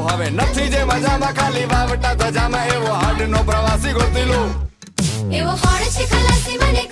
હવે નથી જે મજામાં ખાલી વાવટા ધજામાં એવો હાડનો પ્રવાસી ગોતી લો એવો ફળ છે ખલાસી મને